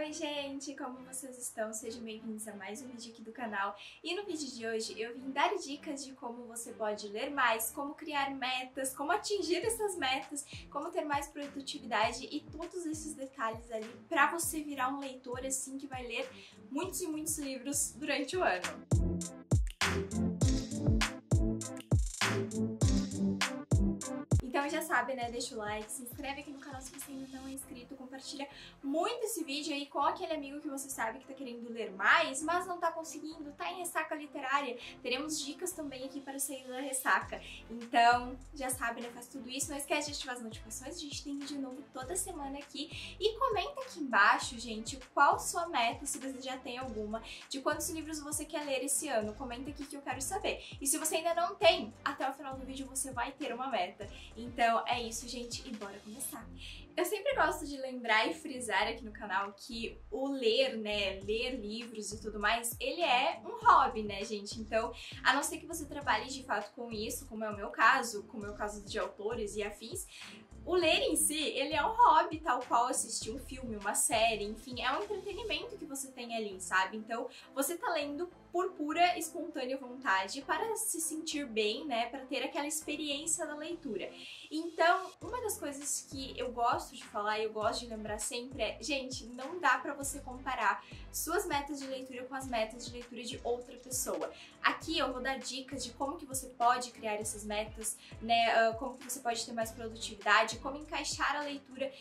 Oi gente, como vocês estão? Sejam bem-vindos a mais um vídeo aqui do canal. E no vídeo de hoje eu vim dar dicas de como você pode ler mais, como criar metas, como atingir essas metas, como ter mais produtividade e todos esses detalhes ali pra você virar um leitor assim que vai ler muitos e muitos livros durante o ano. Então já sabe, né? Deixa o like, se inscreve aqui no canal se você ainda não é inscrito, compartilha muito esse vídeo aí com aquele amigo que você sabe que tá querendo ler mais, mas não tá conseguindo, tá em ressaca literária. Teremos dicas também aqui para sair da ressaca. Então, já sabe, né? Faz tudo isso. Não esquece de ativar as notificações, a gente tem vídeo novo toda semana aqui. E comenta aqui embaixo, gente, qual sua meta, se você já tem alguma, de quantos livros você quer ler esse ano. Comenta aqui que eu quero saber. E se você ainda não tem, até o final do vídeo você vai ter uma meta. Então é isso, gente, e bora começar. Eu sempre gosto de lembrar e frisar aqui no canal que o ler, né, ler livros e tudo mais, ele é um hobby, né, gente? Então, a não ser que você trabalhe de fato com isso, como é o meu caso, como é o caso de autores e afins, o ler em si, ele é um hobby, tal qual assistir um filme, uma série, enfim, é um entretenimento que você tem ali, sabe? Então, você tá lendo por pura, espontânea vontade, para se sentir bem, né, para ter aquela experiência da leitura. Então, uma das coisas que eu gosto de falar e eu gosto de lembrar sempre é, gente, não dá pra você comparar suas metas de leitura com as metas de leitura de outra pessoa. Aqui eu vou dar dicas de como que você pode criar essas metas, né, como que você pode ter mais produtividade, como encaixar a leitura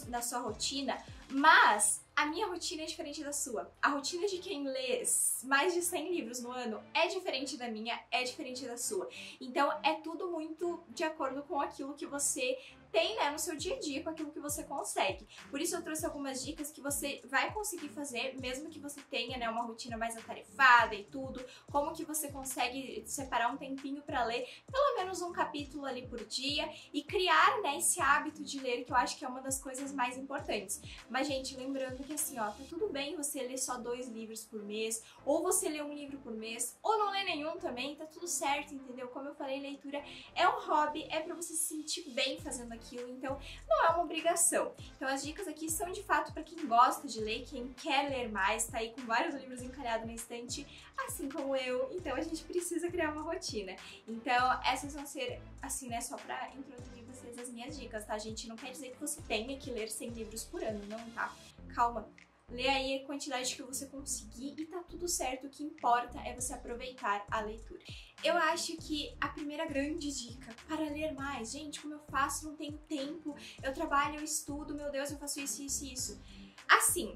na sua rotina, mas a minha rotina é diferente da sua. A rotina de quem lê mais de 100 livros no ano é diferente da minha, é diferente da sua. Então é tudo muito de acordo com aquilo que você tem, né, no seu dia a dia, com aquilo que você consegue. Por isso eu trouxe algumas dicas que você vai conseguir fazer, mesmo que você tenha, né, uma rotina mais atarefada e tudo, como que você consegue separar um tempinho para ler, pelo menos um capítulo ali por dia e criar, né, esse hábito de ler, que eu acho que é uma das coisas mais importantes. Mas, gente, lembrando que assim, ó, tá tudo bem você ler só 2 livros por mês, ou você ler um livro por mês, ou não ler nenhum também, tá tudo certo, entendeu? Como eu falei, leitura é um hobby, é pra você se sentir bem fazendo aquilo, então não é uma obrigação. Então as dicas aqui são de fato pra quem gosta de ler, quem quer ler mais, tá aí com vários livros encalhados na estante, assim como eu, então a gente precisa criar uma rotina. Então essas vão ser, assim, né, só pra introduzir vocês as minhas dicas, tá, gente? Não quer dizer que você tenha que ler 100 livros por ano, não, tá? Calma. Lê aí a quantidade que você conseguir e tá tudo certo, o que importa é você aproveitar a leitura. Eu acho que a primeira grande dica para ler mais, gente, como eu faço, não tenho tempo, eu trabalho, eu estudo, meu Deus, eu faço isso, isso e isso. Assim,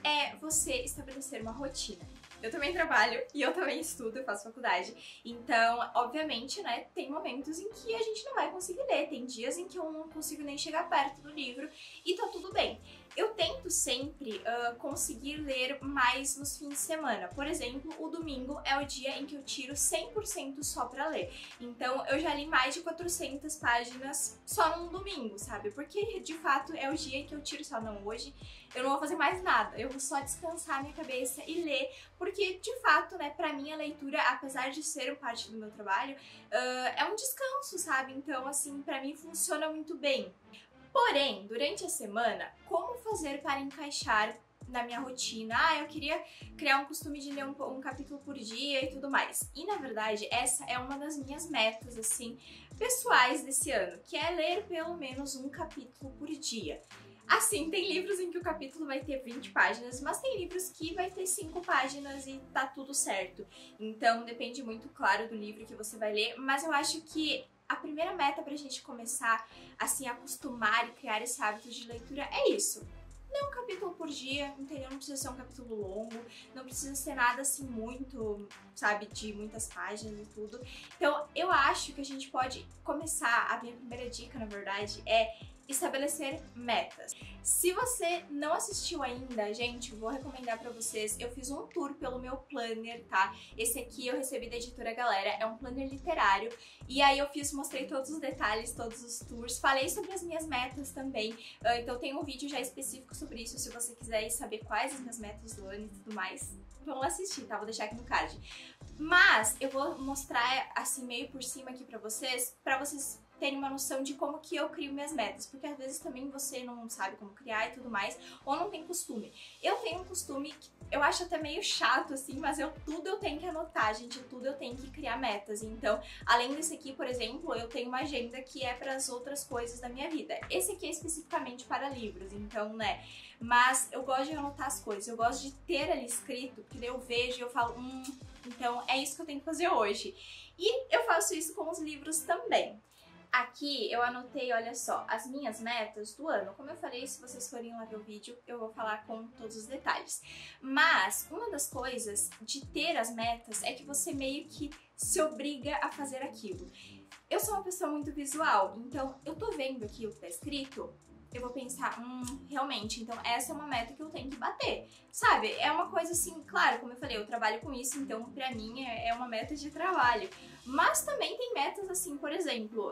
é você estabelecer uma rotina. Eu também trabalho e eu também estudo, eu faço faculdade. Então, obviamente, né, tem momentos em que a gente não vai conseguir ler. Tem dias em que eu não consigo nem chegar perto do livro e tá tudo bem. Eu tento sempre conseguir ler mais nos fins de semana. Por exemplo, o domingo é o dia em que eu tiro 100% só pra ler. Então, eu já li mais de 400 páginas só num domingo, sabe? Porque, de fato, é o dia em que eu tiro só. Não, hoje eu não vou fazer mais nada. Eu vou só descansar minha cabeça e ler. Porque, de fato, né, pra mim a leitura, apesar de ser parte do meu trabalho, é um descanso, sabe? Então, assim, pra mim funciona muito bem. Porém, durante a semana, como fazer para encaixar na minha rotina? Ah, eu queria criar um costume de ler um capítulo por dia e tudo mais. E, na verdade, essa é uma das minhas metas, assim, pessoais desse ano, que é ler pelo menos um capítulo por dia. Assim, tem livros em que o capítulo vai ter 20 páginas, mas tem livros que vai ter 5 páginas e tá tudo certo. Então, depende muito, claro, do livro que você vai ler, mas eu acho que a primeira meta pra gente começar, assim, a acostumar e criar esse hábito de leitura é isso. Ler um capítulo por dia, entendeu? Não precisa ser um capítulo longo, não precisa ser nada, assim, muito, sabe, de muitas páginas e tudo. Então, eu acho que a gente pode começar, a minha primeira dica, na verdade, é estabelecer metas. Se você não assistiu ainda, gente, eu vou recomendar pra vocês, eu fiz um tour pelo meu planner, tá? Esse aqui eu recebi da editora Galera, é um planner literário, e aí eu mostrei todos os detalhes, todos os tours, falei sobre as minhas metas também, então tem um vídeo já específico sobre isso, se você quiser saber quais as minhas metas do ano e tudo mais, vão assistir, tá? Vou deixar aqui no card. Mas eu vou mostrar, assim, meio por cima aqui pra vocês terem uma noção de como que eu crio minhas metas, porque às vezes também você não sabe como criar e tudo mais, ou não tem costume. Eu tenho um costume que eu acho até meio chato, assim, mas tudo eu tenho que anotar, gente, tudo eu tenho que criar metas. Então, além desse aqui, por exemplo, eu tenho uma agenda que é para as outras coisas da minha vida. Esse aqui é especificamente para livros, então, né, mas eu gosto de anotar as coisas, eu gosto de ter ali escrito, porque daí eu vejo e eu falo, então é isso que eu tenho que fazer hoje. E eu faço isso com os livros também. Aqui eu anotei, olha só, as minhas metas do ano. Como eu falei, se vocês forem lá ver o vídeo, eu vou falar com todos os detalhes. Mas uma das coisas de ter as metas é que você meio que se obriga a fazer aquilo. Eu sou uma pessoa muito visual, então eu tô vendo aqui o que tá escrito, eu vou pensar, realmente, então essa é uma meta que eu tenho que bater, sabe? É uma coisa assim, claro, como eu falei, eu trabalho com isso, então pra mim é uma meta de trabalho. Mas também tem metas assim, por exemplo,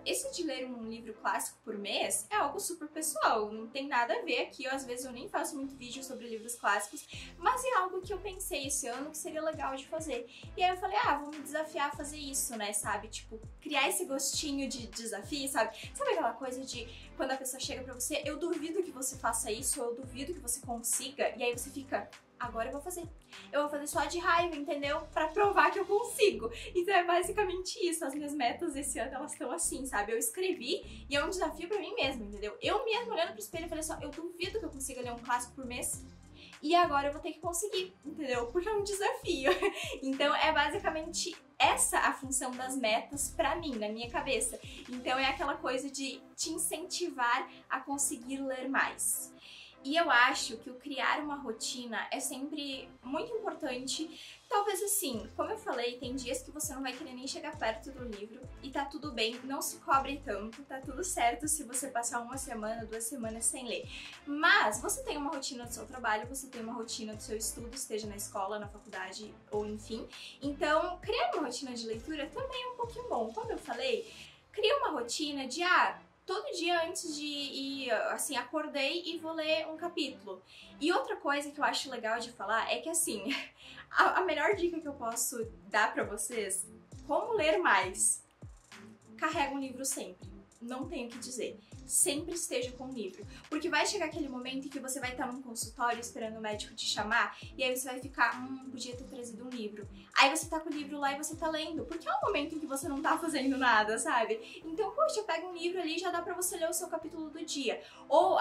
esse de ler um livro clássico por mês é algo super pessoal, não tem nada a ver aqui, às vezes eu nem faço muito vídeo sobre livros clássicos, mas é algo que eu pensei esse ano que seria legal de fazer. E aí eu falei, vou me desafiar a fazer isso, né, sabe? Tipo, criar esse gostinho de desafio, sabe? Sabe aquela coisa de quando a pessoa chega pra você, eu duvido que você faça isso, eu duvido que você consiga, e aí você fica, agora eu vou fazer. Eu vou fazer só de raiva, entendeu? Pra provar que eu consigo. Então é basicamente isso. As minhas metas esse ano, elas estão assim, sabe? Eu escrevi e é um desafio pra mim mesma, entendeu? Eu mesma olhando pro espelho, eu falei só, eu duvido que eu consiga ler um clássico por mês. E agora eu vou ter que conseguir, entendeu? Porque é um desafio. Então é basicamente essa a função das metas pra mim, na minha cabeça. Então é aquela coisa de te incentivar a conseguir ler mais. E eu acho que o criar uma rotina é sempre muito importante. Talvez assim, como eu falei, tem dias que você não vai querer nem chegar perto do livro e tá tudo bem, não se cobre tanto, tá tudo certo se você passar uma semana, 2 semanas sem ler. Mas você tem uma rotina do seu trabalho, você tem uma rotina do seu estudo, esteja na escola, na faculdade ou enfim. Então, criar uma rotina de leitura também é um pouquinho bom. Como eu falei, cria uma rotina de todo dia antes de ir, assim, acordei e vou ler um capítulo. E outra coisa que eu acho legal de falar é que, assim, a melhor dica que eu posso dar pra vocês, como ler mais, carrega um livro sempre. Não tenho o que dizer. Sempre esteja com um livro. Porque vai chegar aquele momento em que você vai estar num consultório esperando o médico te chamar e aí você vai ficar, podia ter trazido um livro. Aí você tá com o livro lá e você tá lendo. Porque é um momento em que você não tá fazendo nada, sabe? Então, poxa, pega um livro ali e já dá pra você ler o seu capítulo do dia. Ou,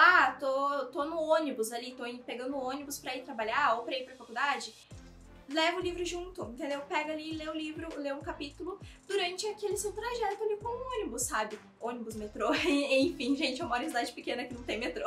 tô no ônibus ali, tô pegando o ônibus pra ir trabalhar ou pra ir pra faculdade. Leva o livro junto, entendeu? Pega ali e lê o livro, lê um capítulo durante aquele seu trajeto ali com o ônibus, sabe? Ônibus, metrô, enfim, gente, eu moro em cidade pequena que não tem metrô.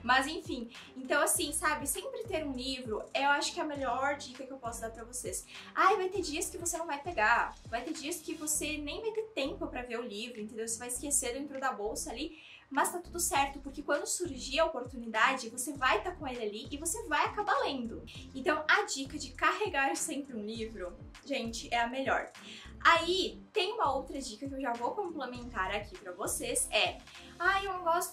Mas enfim, então assim, sabe? Sempre ter um livro, eu acho que é a melhor dica que eu posso dar pra vocês. Vai ter dias que você não vai pegar, vai ter dias que você nem vai ter tempo pra ver o livro, entendeu? Você vai esquecer dentro da bolsa ali. Mas tá tudo certo, porque quando surgir a oportunidade, você vai estar com ele ali e você vai acabar lendo. Então, a dica de carregar sempre um livro, gente, é a melhor. Aí, tem uma outra dica que eu já vou complementar aqui pra vocês,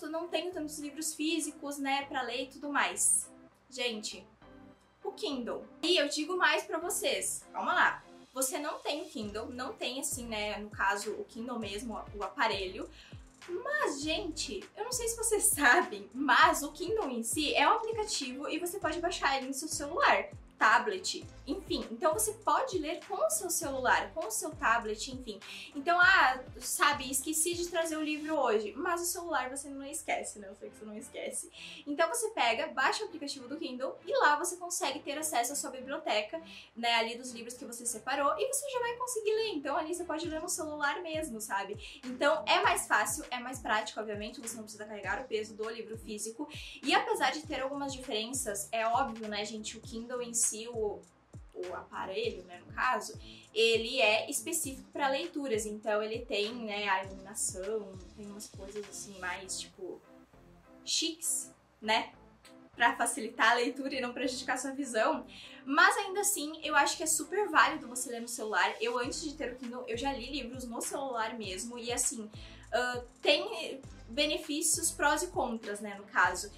eu não tenho tantos livros físicos, né, pra ler e tudo mais. Gente, o Kindle. E eu digo mais pra vocês, calma lá. Você não tem o Kindle, não tem assim, né, no caso, o Kindle mesmo, o aparelho. Mas, gente, eu não sei se vocês sabem, mas o Kindle em si é um aplicativo e você pode baixar ele no seu celular, tablet, enfim. Então você pode ler com o seu celular, com o seu tablet, enfim. Então, sabe, esqueci de trazer o livro hoje, mas o celular você não esquece, né? Eu sei que você não esquece. Então você pega, baixa o aplicativo do Kindle e lá você consegue ter acesso à sua biblioteca, né, ali dos livros que você separou e você já vai conseguir ler. Então ali você pode ler no celular mesmo, sabe? Então é mais fácil, é mais prático, obviamente, você não precisa carregar o peso do livro físico. E apesar de ter algumas diferenças, é óbvio, né, gente, o Kindle em si, o aparelho, né, no caso, ele é específico para leituras, então ele tem, né, a iluminação, tem umas coisas assim mais, tipo, chiques, né, para facilitar a leitura e não prejudicar sua visão, mas ainda assim, eu acho que é super válido você ler no celular. Eu, antes de ter o Kindle, eu já li livros no celular mesmo, e assim, tem benefícios, prós e contras, né, no caso.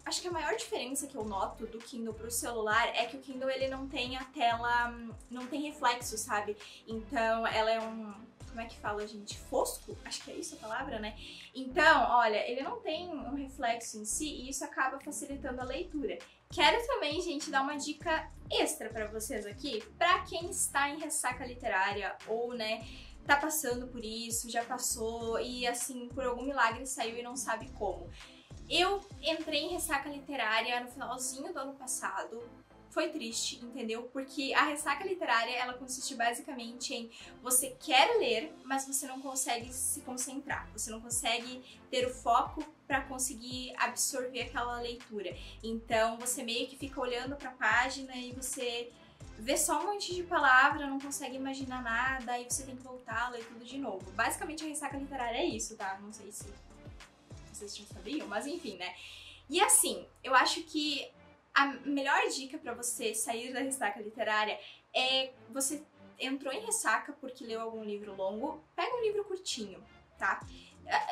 Acho que a maior diferença que eu noto do Kindle pro celular é que o Kindle, ele não tem a tela, não tem reflexo, sabe? Então, ela é como é que fala, gente? Fosco? Acho que é isso a palavra, né? Então, olha, ele não tem um reflexo em si e isso acaba facilitando a leitura. Quero também, gente, dar uma dica extra pra vocês aqui, pra quem está em ressaca literária ou, né, tá passando por isso, já passou e, assim, por algum milagre saiu e não sabe como. Eu entrei em ressaca literária no finalzinho do ano passado. Foi triste, entendeu? Porque a ressaca literária, ela consiste basicamente em você quer ler, mas você não consegue se concentrar. Você não consegue ter o foco para conseguir absorver aquela leitura. Então, você meio que fica olhando para a página e você vê só um monte de palavra, não consegue imaginar nada, e você tem que voltar a ler tudo de novo. Basicamente, a ressaca literária é isso, tá? Não sei se vocês já sabiam, mas enfim, né? E assim, eu acho que a melhor dica pra você sair da ressaca literária é você entrou em ressaca porque leu algum livro longo, pega um livro curtinho, tá?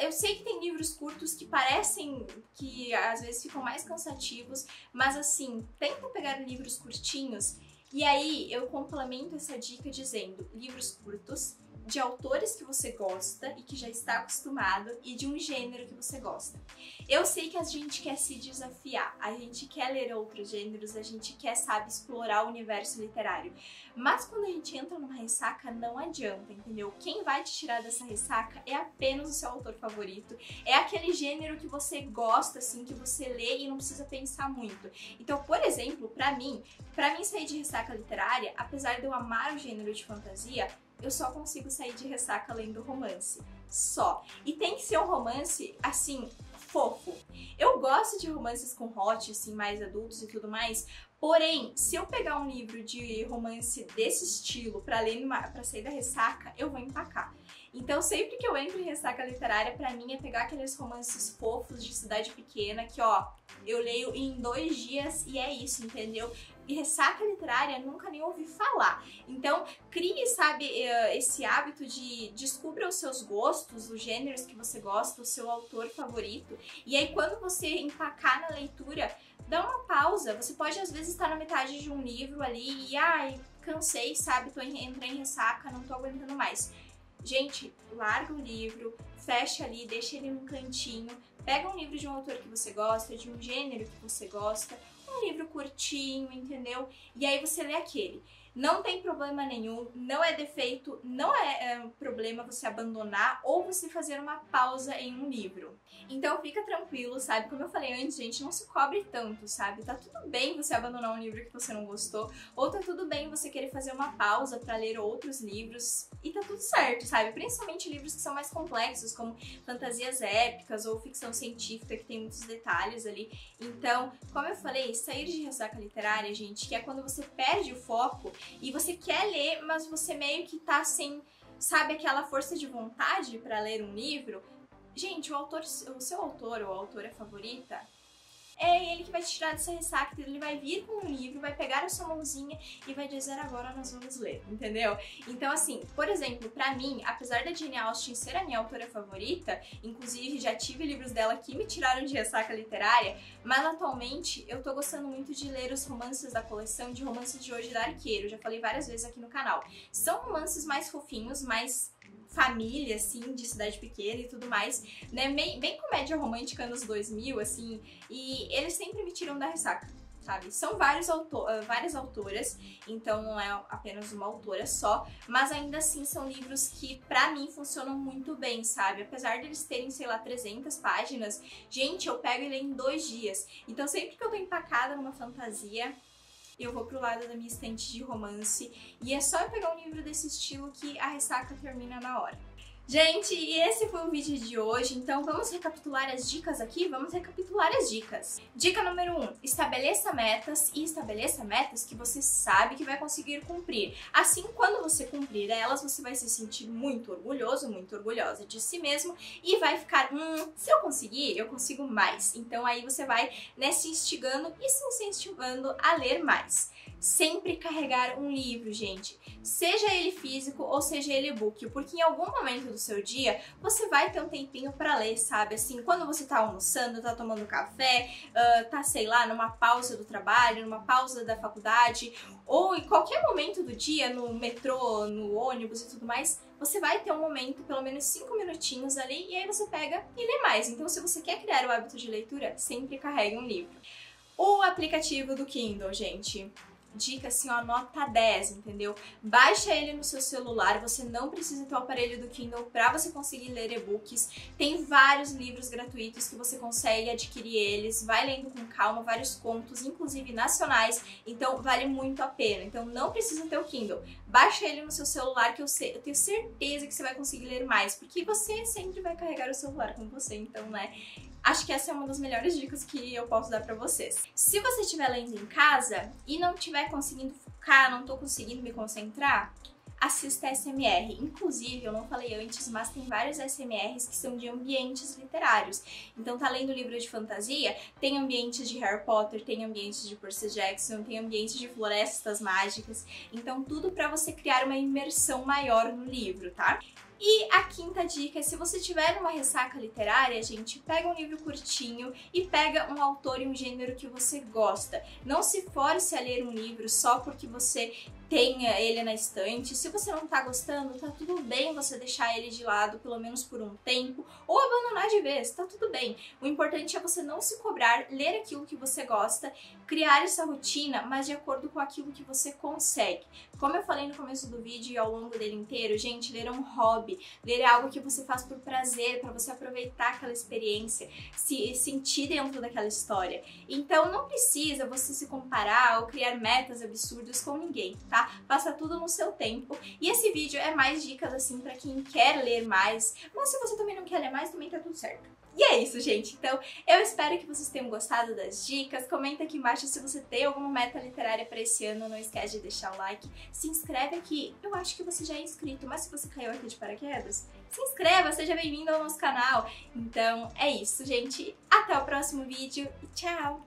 Eu sei que tem livros curtos que parecem que às vezes ficam mais cansativos, mas assim, tenta pegar livros curtinhos e aí eu complemento essa dica dizendo livros curtos, de autores que você gosta e que já está acostumado e de um gênero que você gosta. Eu sei que a gente quer se desafiar, a gente quer ler outros gêneros, a gente quer, sabe, explorar o universo literário. Mas quando a gente entra numa ressaca, não adianta, entendeu? Quem vai te tirar dessa ressaca é apenas o seu autor favorito, é aquele gênero que você gosta, assim, que você lê e não precisa pensar muito. Então, por exemplo, pra mim sair de ressaca literária, apesar de eu amar o gênero de fantasia, eu só consigo sair de ressaca lendo romance. Só. E tem que ser um romance, assim, fofo. Eu gosto de romances com hot, assim, mais adultos e tudo mais. Porém, se eu pegar um livro de romance desse estilo pra ler pra sair da ressaca, eu vou empacar. Então, sempre que eu entro em ressaca literária, pra mim é pegar aqueles romances fofos de cidade pequena que, ó, eu leio em 2 dias e é isso, entendeu? E ressaca literária nunca nem ouvi falar. Então, crie, sabe, esse hábito de descubra os seus gostos, os gêneros que você gosta, o seu autor favorito. E aí, quando você empacar na leitura, dá uma pausa. Você pode, às vezes, estar na metade de um livro ali e, ai, cansei, sabe, entrei em ressaca, não tô aguentando mais. Gente, larga o livro, fecha ali, deixa ele num cantinho, pega um livro de um autor que você gosta, de um gênero que você gosta, um livro curtinho, entendeu? E aí você lê aquele. Não tem problema nenhum, não é defeito, não é problema você abandonar ou você fazer uma pausa em um livro. Então fica tranquilo, sabe? Como eu falei antes, gente, não se cobre tanto, sabe? Tá tudo bem você abandonar um livro que você não gostou, ou tá tudo bem você querer fazer uma pausa pra ler outros livros, e tá tudo certo, sabe? Principalmente livros que são mais complexos, como fantasias épicas ou ficção científica, que tem muitos detalhes ali. Então, como eu falei, sair de ressaca literária, gente, que é quando você perde o foco e você quer ler, mas você meio que tá sem, sabe, aquela força de vontade pra ler um livro. Gente, o seu autor ou autora favorita é ele que vai te tirar dessa ressaca, ele vai vir com um livro, vai pegar a sua mãozinha e vai dizer agora nós vamos ler, entendeu? Então assim, por exemplo, pra mim, apesar da Jane Austen ser a minha autora favorita, inclusive já tive livros dela que me tiraram de ressaca literária, mas atualmente eu tô gostando muito de ler os romances da coleção de Romances de Hoje da Arqueiro, já falei várias vezes aqui no canal. São romances mais fofinhos, mais família, assim, de cidade pequena e tudo mais, né, bem comédia romântica anos 2000, assim, e eles sempre me tiram da ressaca, sabe? São várias autoras, então não é apenas uma autora só, mas ainda assim são livros que pra mim funcionam muito bem, sabe? Apesar de eles terem, sei lá, 300 páginas, gente, eu pego e leio em 2 dias. Então sempre que eu tô empacada numa fantasia, eu vou pro lado da minha estante de romance e é só eu pegar um livro desse estilo que a ressaca termina na hora. Gente, e esse foi o vídeo de hoje, então vamos recapitular as dicas aqui? Vamos recapitular as dicas. Dica número 1, estabeleça metas e estabeleça metas que você sabe que vai conseguir cumprir. Assim, quando você cumprir elas, você vai se sentir muito orgulhoso, muito orgulhosa de si mesmo e vai ficar, se eu conseguir, eu consigo mais. Então aí você vai, né, se instigando e se incentivando a ler mais. Sempre carregar um livro, gente. Seja ele físico ou seja ele e-book, porque em algum momento do seu dia, você vai ter um tempinho pra ler, sabe? Assim, quando você tá almoçando, tá tomando café, tá, sei lá, numa pausa do trabalho, numa pausa da faculdade, ou em qualquer momento do dia, no metrô, no ônibus e tudo mais, você vai ter um momento, pelo menos 5 minutinhos ali, e aí você pega e lê mais. Então, se você quer criar o hábito de leitura, sempre carregue um livro. O aplicativo do Kindle, gente. Dica assim, ó, nota 10, entendeu? Baixa ele no seu celular, você não precisa ter o aparelho do Kindle para você conseguir ler e-books. Tem vários livros gratuitos que você consegue adquirir eles, vai lendo com calma, vários contos, inclusive nacionais, então vale muito a pena. Então não precisa ter o Kindle. Baixa ele no seu celular que eu tenho certeza que você vai conseguir ler mais, porque você sempre vai carregar o celular com você, então, né? Acho que essa é uma das melhores dicas que eu posso dar pra vocês. Se você estiver lendo em casa e não estiver conseguindo focar, não tô conseguindo me concentrar, assista SMR. Inclusive, eu não falei antes, mas tem vários SMRs que são de ambientes literários. Então, tá lendo livro de fantasia, tem ambientes de Harry Potter, tem ambientes de Percy Jackson, tem ambientes de florestas mágicas. Então, tudo pra você criar uma imersão maior no livro, tá? E a quinta dica é, se você tiver numa ressaca literária, gente, pega um livro curtinho e pega um autor e um gênero que você gosta. Não se force a ler um livro só porque você tenha ele na estante. Se você não tá gostando, tá tudo bem você deixar ele de lado, pelo menos por um tempo, ou abandonar de vez, tá tudo bem. O importante é você não se cobrar, ler aquilo que você gosta, criar essa rotina, mas de acordo com aquilo que você consegue. Como eu falei no começo do vídeo e ao longo dele inteiro, gente, ler é um hobby, ler é algo que você faz por prazer, para você aproveitar aquela experiência, se sentir dentro daquela história. Então não precisa você se comparar ou criar metas absurdas com ninguém, tá? Passa tudo no seu tempo. E esse vídeo é mais dicas assim pra quem quer ler mais, mas se você também não quer ler mais, também tá tudo certo. E é isso, gente. Então, eu espero que vocês tenham gostado das dicas. Comenta aqui embaixo se você tem alguma meta literária pra esse ano. Não esquece de deixar o like. Se inscreve aqui. Eu acho que você já é inscrito, mas se você caiu aqui de paraquedas, se inscreva, seja bem-vindo ao nosso canal. Então, é isso, gente. Até o próximo vídeo e tchau!